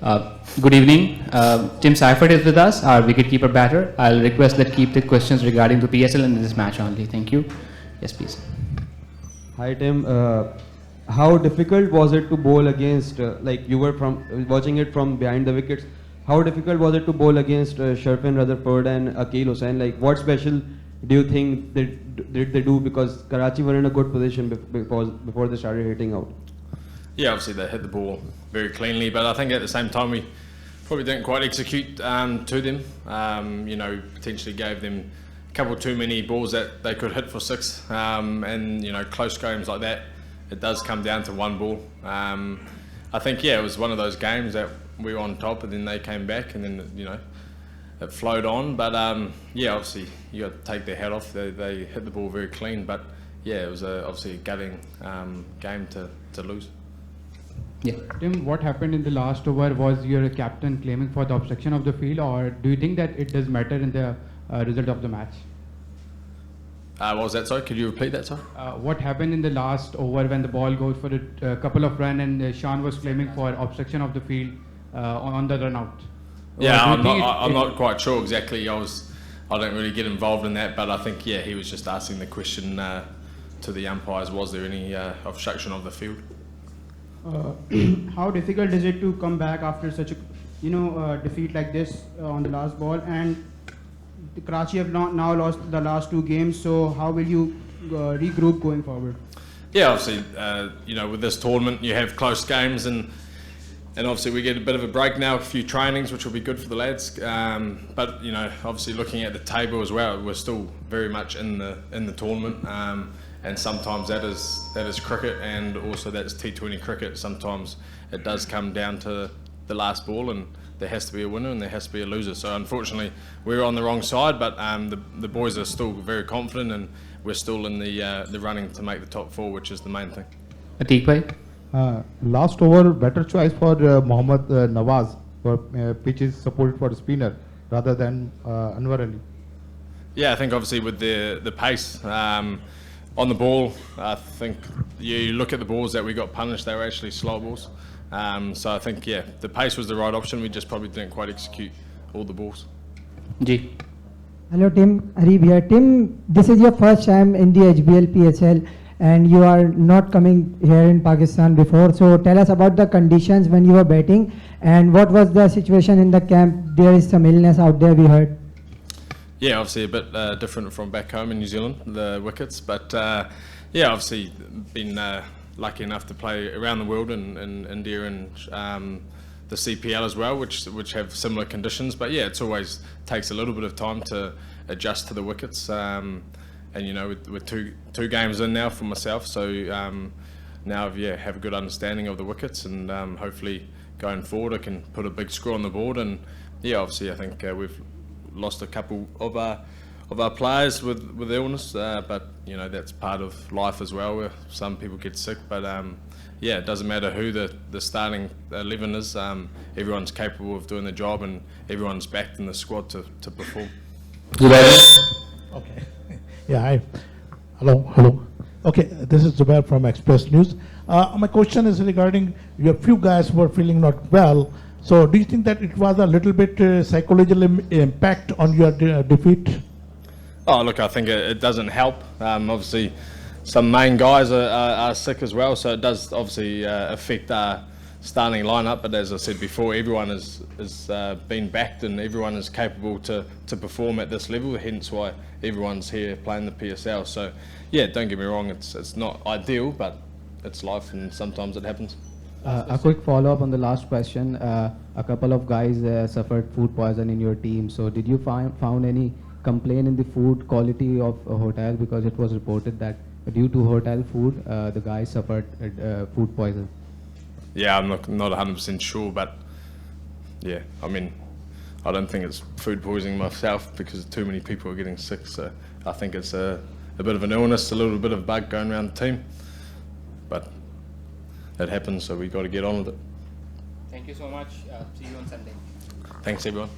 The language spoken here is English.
Good evening. Tim Seifert is with us, our wicketkeeper batter. I'll request that keep the questions regarding the PSL in this match only. Thank you. Yes, please. Hi Tim. How difficult was it to bowl against, like you were watching it from behind the wickets, how difficult was it to bowl against Sharfin Rutherford and Akil Hussain? Like what special do you think did they do, because Karachi were in a good position before they started hitting out? Yeah, obviously they hit the ball very cleanly, but I think at the same time we probably didn't quite execute to them. You know, potentially gave them a couple too many balls that they could hit for six, and you know, close games like that, it does come down to one ball. I think, yeah, it was one of those games that we were on top and then they came back and then, you know, it flowed on. But yeah, obviously you got to take their hat off. They hit the ball very clean, but yeah, it was obviously a gutting game to lose. Yeah. Tim, what happened in the last over? Was your captain claiming for the obstruction of the field, or do you think that it does matter in the result of the match? What was that, sorry? Could you repeat that, sorry? What happened in the last over when the ball goes for a couple of runs and Sean was claiming for obstruction of the field on the run out? Yeah, I'm not quite sure exactly. I don't really get involved in that, but I think, yeah, he was just asking the question to the umpires, was there any obstruction of the field? How difficult is it to come back after such a defeat like this on the last ball? And the Karachi have now lost the last two games, so how will you regroup going forward? Yeah, obviously, you know, with this tournament you have close games, and obviously we get a bit of a break now, a few trainings, which will be good for the lads. But you know, obviously looking at the table as well, we're still very much in the tournament. And sometimes that is cricket, and also that's T20 cricket. Sometimes it does come down to the last ball, and there has to be a winner and there has to be a loser. So unfortunately, we're on the wrong side, but the boys are still very confident, and we're still in the running to make the top four, which is the main thing. Ateek bhai? Last over, better choice for Mohammad Nawaz for pitches supported for spinner rather than Anwar Ali. Yeah, I think obviously with the pace on the ball, I think you look at the balls that we got punished, they were actually slow balls. So I think, yeah, the pace was the right option. We just probably didn't quite execute all the balls. Ji. Hello Tim, Harib here. Tim, this is your first time in the HBL PSL and you are not coming here in Pakistan before. So tell us about the conditions when you were batting and what was the situation in the camp. There is some illness out there, we heard. Yeah, obviously a bit different from back home in New Zealand, the wickets. But yeah, obviously been lucky enough to play around the world in India and the CPL as well, which have similar conditions. But yeah, it's always takes a little bit of time to adjust to the wickets. And you know, with two games in now for myself, so now have a good understanding of the wickets, and hopefully going forward I can put a big score on the board. And yeah, obviously I think we've lost a couple of our players with illness, but you know, that's part of life as well, where some people get sick. But yeah, it doesn't matter who the starting 11 is. Everyone's capable of doing the job, and everyone's backed in the squad to perform. Okay. Yeah, hi. Hello. Okay, this is Zubair from Express News. My question is regarding your few guys who were feeling not well. So do you think that it was a little bit psychological impact on your defeat? Oh, look, I think it doesn't help. Obviously, some main guys are sick as well, so it does obviously affect our starting lineup. But as I said before, everyone has been backed and everyone is capable to perform at this level, hence why everyone's here playing the PSL. So yeah, don't get me wrong, it's not ideal, but it's life and sometimes it happens. A quick follow-up on the last question. A couple of guys suffered food poison in your team. So did you found any complaint in the food quality of a hotel? Because it was reported that due to hotel food, the guys suffered food poison. Yeah, I'm not 100% sure, but yeah, I mean, I don't think it's food poisoning myself because too many people are getting sick. So I think it's a bit of an illness, a little bit of bug going around the team. But it happens, so we've got to get on with it. Thank you so much. See you on Sunday. Thanks, everyone.